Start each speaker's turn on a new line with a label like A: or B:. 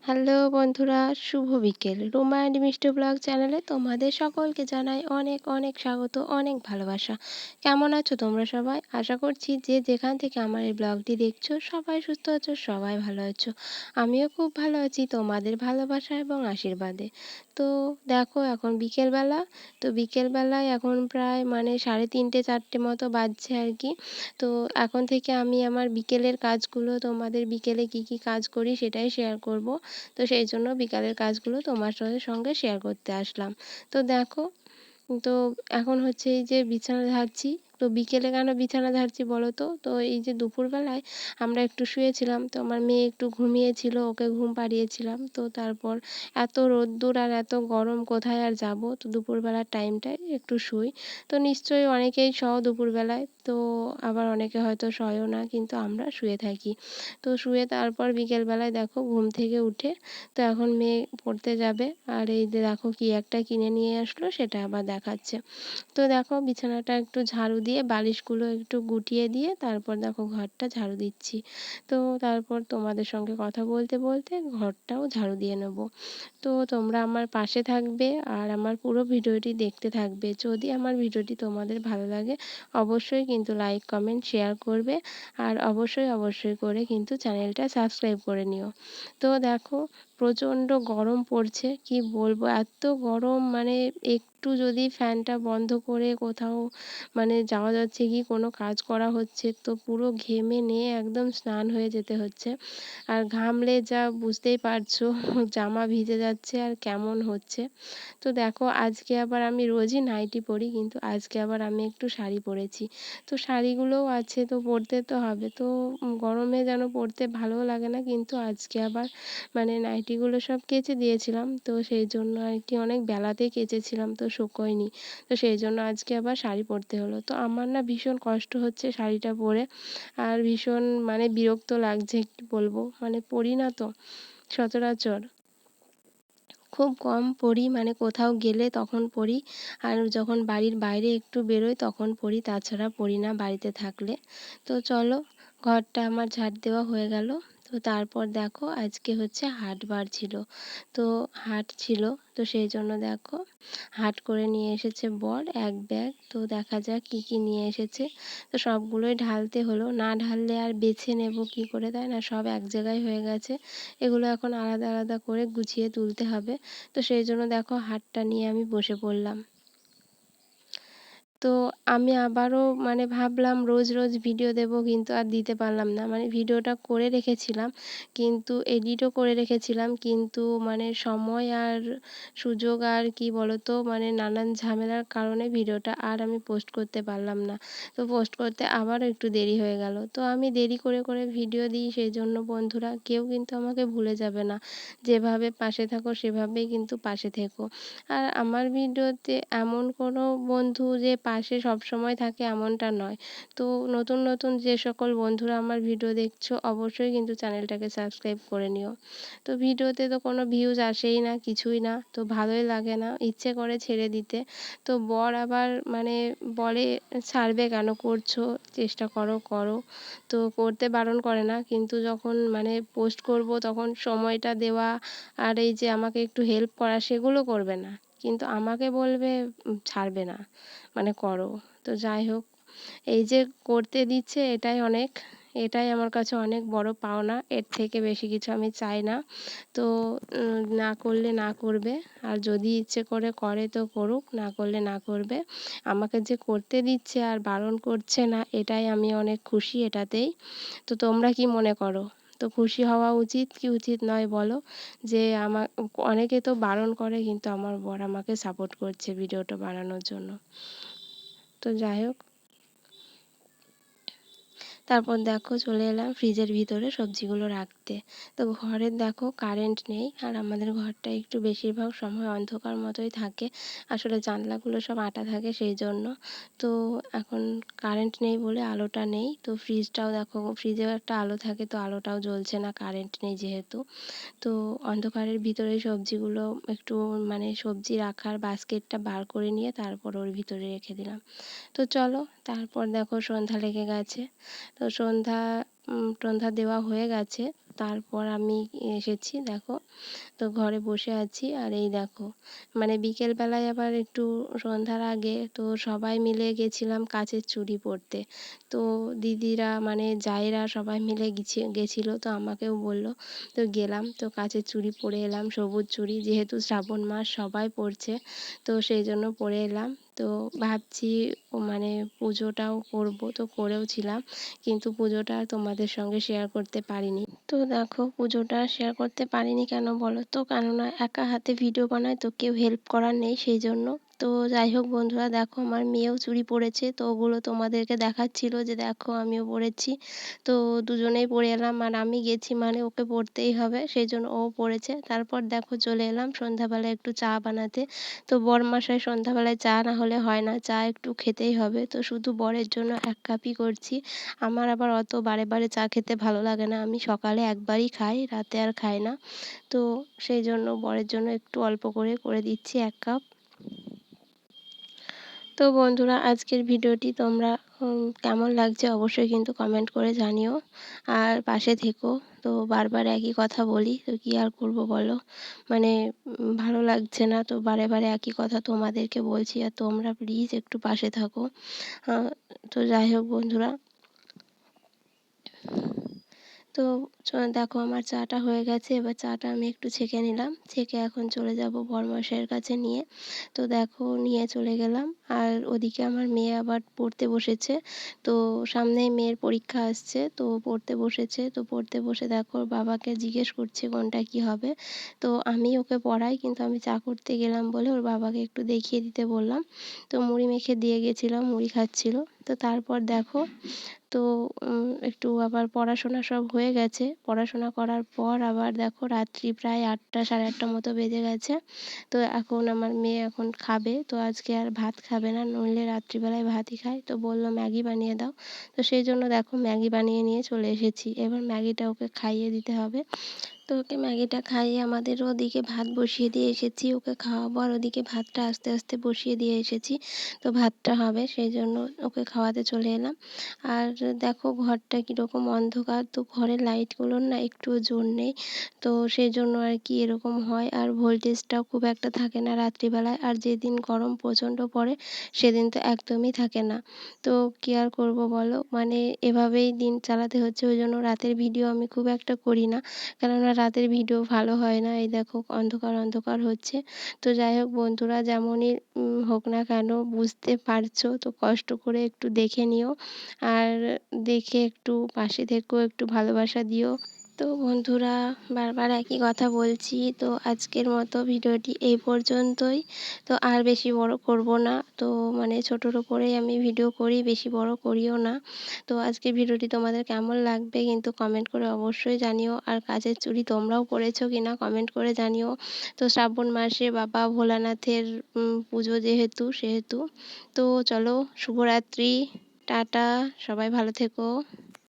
A: Hello বন্ধুরা, শুভ বিকেল। Ruma and মিষ্টি ব্লগ চ্যানেলে তোমাদের সকলকে জানাই অনেক অনেক স্বাগত, অনেক ভালোবাসা। কেমন আছো তোমরা সবাই? আশা করছি যে যেখান থেকে আমার এই ব্লগটি দেখছো সবাই সুস্থ আছো, সবাই ভালো আছো। আমিও খুব ভালো আছি তোমাদের ভালোবাসা এবং আশীর্বাদে। তো দেখো এখন বিকেলবেলা, তো বিকেলবেলায় এখন প্রায় 3:30-4টে মতো বাজছে আর কি। তো এখন থেকে আমি আমার বিকেলের কাজগুলো, তোমাদের বিকেলে কি কি কাজ করি সেটাই শেয়ার করব। তো সেই জন্য বিকালের কাজগুলো তোমাদের সঙ্গে শেয়ার করতে আসলাম। তো দেখো, তো এখন হচ্ছে এই যে বিছানা ঝাড়ছি। তো বিকেলে কেন বিছানা ঝাড়ছি বলো তো? তো এই যে দুপুরবেলায় আমরা একটু শুয়েছিলাম, তো আমার মেয়ে একটু ঘুমিয়েছিল, ওকে ঘুম পাড়িয়েছিলাম। তো তারপর এত রোদ্দুর আর এত গরম, কোথায় আর যাব, তো দুপুরবেলার টাইমটায় একটু শুই। তো নিশ্চয়ই অনেকেই শোও দুপুরবেলায়, তো আবার অনেকে হয়তো শোয়ও না, কিন্তু আমরা শুয়ে থাকি। তো শুয়ে তারপর বিকেলবেলায় দেখো ঘুম থেকে উঠে, তো এখন মেয়ে পড়তে যাবে, আর এই যে দেখো কি একটা কিনে নিয়ে আসলো সেটা আবার দেখাচ্ছে। তো দেখো বিছানাটা একটু ঝাড়ু দিয়ে বালিশগুলো একটু গুটিয়ে দিয়ে তারপর দেখো ঘরটা ঝাড়ু দিচ্ছি। তো তারপর তোমাদের সঙ্গে কথা বলতে বলতে ঘরটাও ঝাড়ু দিয়ে নেব। তো তোমরা আমার পাশে থাকবে আর আমার পুরো ভিডিওটি দেখতে থাকবে। যদি আমার ভিডিওটি তোমাদের ভালো লাগে অবশ্যই কিন্তু লাইক কমেন্ট শেয়ার করবে, আর অবশ্যই অবশ্যই করে কিন্তু চ্যানেলটা সাবস্ক্রাইব করে নিও। তো দেখো প্রচণ্ড গরম পড়ছে, কি বলবো, এত গরম, একটু যদি ফ্যানটা বন্ধ করে কোথাও যাওয়া যাচ্ছে কি, কোনো কাজ করা হচ্ছে, তো পুরো ঘেমে নিয়ে একদম স্নান হয়ে যেতে হচ্ছে। আর ঘামলে যা বুঝতেই পারছো জামা ভিজে যাচ্ছে আর কেমন হচ্ছে। তো দেখো আজকে আবার আমি রোজই নাইটি পরি, কিন্তু আজকে আবার আমি একটু শাড়ি পরেছি। তো শাড়িগুলোও আছে, তো পরতে তো হবে। তো গরমে যেন পরতে ভালোও লাগে না, কিন্তু আজকে আবার নাইটিগুলো সব কেচে দিয়েছিলাম, তো সেই জন্য আর কি অনেক বেলাতেই কেচেছিলাম, তো শুকোয়নি। তো সেই জন্য আজকে আবার শাড়ি পরতে হলো। তো আমার না ভীষণ কষ্ট হচ্ছে শাড়িটা পরে, আর ভীষণ বিরক্ত লাগছে, কি বলবো, পরি না তো সচরাচর, খুব কম পরি, কোথাও গেলে তখন পরি, আর যখন বাড়ির বাইরে একটু বেরোই তখন পরি, তাছাড়া পরি না বাড়িতে থাকলে। তো চলো, ঘরটা আমার ঝাড় দেওয়া হয়ে গেল। তো তারপর দেখো আজকে হচ্ছে হাটবার ছিল, তো হাট ছিল, তো সেই জন্য দেখো হাট করে নিয়ে এসেছে বর এক ব্যাগ। তো দেখা যাক কি কি নিয়ে এসেছে। তো সবগুলোই ঢালতে হলো, না ঢাললে আর বেছে নেব কি করে, তাই না? সব এক জায়গায় হয়ে গেছে, এগুলো এখন আলাদা আলাদা করে গুছিয়ে তুলতে হবে। তো সেই জন্য দেখো হাটটা নিয়ে আমি বসে পড়লাম। তো আমি আবারও ভাবলাম রোজ রোজ ভিডিও দেব, কিন্তু আর দিতে পারলাম না। ভিডিওটা করে রেখেছিলাম, কিন্তু এডিটও করে রেখেছিলাম, কিন্তু সময় আর সুযোগ আর কি বলতো, নানান ঝামেলার কারণে ভিডিওটা আর আমি পোস্ট করতে পারলাম না। তো পোস্ট করতে আবারও একটু দেরি হয়ে গেল। তো আমি দেরি করে করে ভিডিও দিই, সেই জন্য বন্ধুরা কেউ কিন্তু আমাকে ভুলে যাবে না। যেভাবে পাশে থাকো সেভাবেই কিন্তু পাশে থেকো। আর আমার ভিডিওতে এমন কোনো বন্ধু যে পাশে সবসময় থাকে এমনটা নয়। তো নতুন নতুন যে সকল বন্ধুরা আমার ভিডিও দেখছো অবশ্যই কিন্তু চ্যানেলটাকে সাবস্ক্রাইব করে নিও। তো ভিডিওতে তো কোনো ভিউজ আসেই না, কিছুই না, তো ভালোই লাগে না, ইচ্ছে করে ছেড়ে দিতে। তো বর আবার বলে ছাড়বে কেন, করছো, চেষ্টা করো করো। তো করতে বারণ করে না, কিন্তু যখন পোস্ট করব তখন সময়টা দেওয়া আর এই যে আমাকে একটু হেল্প করা সেগুলো করবে না, কিন্তু আমাকে বলবে ছাড়বে না, করো। তো যাই হোক, এই যে করতে দিচ্ছে এটাই অনেক, এটাই আমার কাছে অনেক বড় পাওনা, এর থেকে বেশি কিছু আমি চাই না। তো না করলে না করবে, আর যদি ইচ্ছে করে করে তো করুক, না করলে না করবে। আমাকে যে করতে দিচ্ছে আর বারণ করছে না, এটাই আমি অনেক খুশি এটাতেই। তো তোমরা কি মনে করো? তো খুশি হওয়া উচিত কি উচিত নয় বলো? যে অনেকে তো বারণ করে, কিন্তু আমার বর আমাকে সাপোর্ট করছে ভিডিওটা বানানোর জন্য। তো যাই হোক, তারপর দেখো চলে এলাম ফ্রিজের ভিতরে সবজিগুলো রাখতে। তো ঘরে দেখো কারেন্ট নেই, আর আমাদের ঘরটা একটু বেশিরভাগ সময় অন্ধকার মতোই থাকে, আসলে জানলাগুলো সব আটা থাকে সেই জন্য। তো এখন কারেন্ট নেই বলে আলোটা নেই, তো ফ্রিজটাও দেখো, ফ্রিজেও একটা আলো থাকে, তো আলোটাও জ্বলছে না কারেন্ট নেই যেহেতু। তো অন্ধকারের ভিতরে সবজিগুলো একটু সবজি রাখার বাস্কেটটা বার করে নিয়ে তারপর ওর ভিতরে রেখে দিলাম। তো চলো, তারপর দেখো সন্ধ্যা লেগে গেছে। তো সন্ধ্যা দেওয়া হয়ে গেছে, তারপর আমি এসেছি দেখো। তো ঘরে বসে আছি আর এই দেখো, মানে বিকেলবেলায় আবার একটু সন্ধ্যার আগে তো সবাই মিলে গেছিলাম কাচের চুড়ি পরতে। তো দিদিরা মানে জায়েরা সবাই মিলে গেছিলো, তো আমাকেও বললো, তো গেলাম, তো কাচের চুড়ি পরে এলাম, সবুজ চুড়ি, যেহেতু শ্রাবণ মাস সবাই পরছে তো সেই জন্য পরে এলাম। তো ভাবছি মানে পুজোটাও করবো, তো করেও ছিলাম, কিন্তু পুজোটা তোমাদের সঙ্গে শেয়ার করতে পারিনি। তো দেখো পুজোটা শেয়ার করতে পারিনি কেন বলো তো, কেননা একা হাতে ভিডিও বানাই তো কেউ হেল্প করার নেই সেই জন্য। তো যাই হোক বন্ধুরা, দেখো আমার মেয়েও চুড়ি পরেছে, তো ওগুলো তোমাদেরকে দেখাচ্ছিল যে দেখো আমিও পরেছি। তো দুজনেই পরে এলাম, আর আমি গেছি মানে ওকে পরতেই হবে, সেই জন্য ও পরেছে। তারপর দেখো চলে এলাম সন্ধ্যাবেলায় একটু চা বানাতে। তো বরমশাই সন্ধ্যাবেলায় চা না হলে হয় না, চা একটু খেতেই হবে, তো শুধু বরের জন্য 1 কাপই করছি। আমার আবার অত বারে বারে চা খেতে ভালো লাগে না, আমি সকালে একবারই খাই, রাতে আর খাই না। তো সেই জন্য বরের জন্য একটু অল্প করে করে দিচ্ছি 1 কাপ। তো বন্ধুরা, আজকের ভিডিওটি তোমরা কেমন লাগছে অবশ্যই কিন্তু কমেন্ট করে জানিও, আর পাশে থেকো। তো বারবার একই কথা বলি, তো কী আর করবো বলো, মানে ভালো লাগছে না, তো বারে বারে একই কথা তোমাদেরকে বলছি, আর তোমরা প্লিজ একটু পাশে থাকো। তো যাই হোক বন্ধুরা, তো দেখো আমার চাটা হয়ে গেছে, এবার চাটা আমি একটু ছেঁকে নিলাম, ছেঁকে এখন চলে যাব বরমশাইয়ের কাছে নিয়ে। তো দেখো নিয়ে চলে গেলাম, আর ওদিকে আমার মেয়ে আবার পড়তে বসেছে। তো সামনেই মেয়ের পরীক্ষা আসছে, তো পড়তে বসেছে, তো পড়তে বসে দেখো ওর বাবাকে জিজ্ঞেস করছে কোনটা কি হবে। তো আমি ওকে পড়াই, কিন্তু আমি চা করতে গেলাম বলে ওর বাবাকে একটু দেখিয়ে দিতে বললাম। তো মুড়ি মেখে দিয়ে গেছিলাম, মুড়ি খাচ্ছিল। তো তারপর দেখো, তো একটু আবার পড়াশোনা সব হয়ে গেছে, পড়াশোনা করার পর আবার দেখো রাত্রি প্রায় 8টা সাড়ে 8টা মতো বেজে গেছে। তো এখন আমার মেয়ে এখন খাবে, তো আজকে আর ভাত খাবে না, নইলে রাত্রিবেলায় ভাতই খায়, তো বললো ম্যাগি বানিয়ে দাও। তো সেই জন্য দেখো ম্যাগি বানিয়ে নিয়ে চলে এসেছি, এবার ম্যাগিটা ওকে খাইয়ে দিতে হবে। তো ওকে ম্যাগিটা খাইয়ে আমাদের ওদিকে ভাত বসিয়ে দিয়ে এসেছি, ওকে খাওয়াবো, আর ওদিকে ভাতটা আস্তে আস্তে বসিয়ে দিয়ে এসেছি। তো ভাতটা হবে সেই জন্য ওকে খাওয়াতে চলে এলাম। আর দেখো ঘরটা কীরকম অন্ধকার, তো ঘরের লাইটগুলোর না একটুও জোর নেই, তো সেই জন্য আর কি এরকম হয়, আর ভোল্টেজটাও খুব একটা থাকে না রাত্রিবেলায়, আর যেদিন গরম প্রচণ্ড পড়ে সেদিন তো একদমই থাকে না। তো কী আর করবো বলো, মানে এভাবেই দিন চালাতে হচ্ছে, ওই জন্য রাতের ভিডিও আমি খুব একটা করি না, কেননা রাতের ভিডিও ভালো হয় না, এই দেখো অন্ধকার অন্ধকার হচ্ছে। তো যাই হোক বন্ধুরা, যেমনই হোক না কেন বুঝতে পারছো, তো কষ্ট করে একটু দেখে নিও, আর দেখে একটু পাশে থেকো, একটু ভালোবাসা দিও। তো বন্ধুরা, বারবার একই কথা বলছি, তো আজকের মতো ভিডিওটি এই পর্যন্তই। তো আর বেশি বড় করব না, তো মানে ছোটোর ওপরেই আমি ভিডিও করি, বেশি বড় করিও না। তো আজকের ভিডিওটি তোমাদের কেমন লাগবে কিন্তু কমেন্ট করে অবশ্যই জানিও, আর কাচের চুড়ি তোমরাও পরেছো কি না কমেন্ট করে জানিও। তো শ্রাবণ মাসে বাবা ভোলানাথের পুজো যেহেতু সেহেতু। তো চলো, শুভরাত্রি, টাটা, সবাই ভালো থেকো।